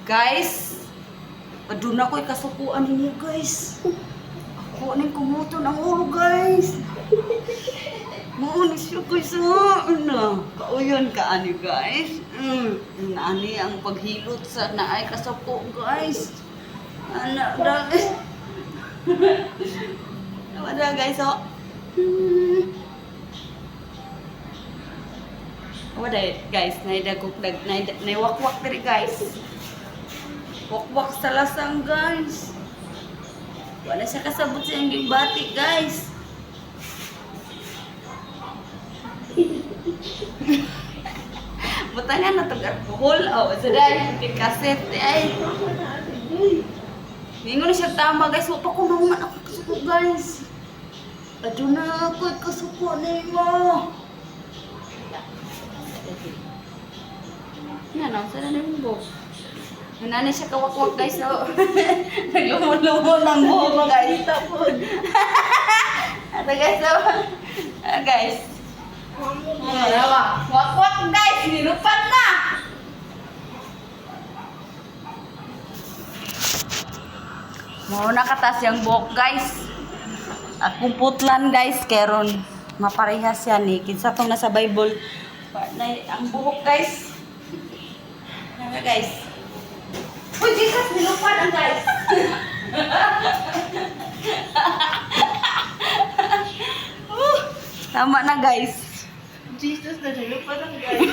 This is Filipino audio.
Guys, aduna ko'y kasukuan ninyo guys. Ako ning kumuto ng ulo guys. Muunis siya guys ano. Kauyon ka ani guys. Ani ang paghilot sa naay kasuko guys. Anak guys. Wala guys oh. Wala guys, naiwakwak diri guys. Wakwak sa lasang guys. Wala siya kasabot sa iyong gibati guys. Butangan na itong alcohol. Oh, so dahil kaset ay. Ningon na siya tama guys. Wapa ko naman ako kasuko guys. Aduna ako'y kasuko na mo. Yan o, sana na yung buhok. Nanay siya kawakwak guys. So, naglumon-lumon ng buhok mo guys. Tapos. Ito guys. So, guys. Wakwak guys. Nilupan na. Muna katas yung buhok guys. Akong putlan guys. Keron. Maparehas yan eh. Kinsa itong nasa Bible. Ang buhok guys. Ano guys? Uy, Jesus, nilupan ang guys. Tama na guys. Jesus, nilupan ang guys.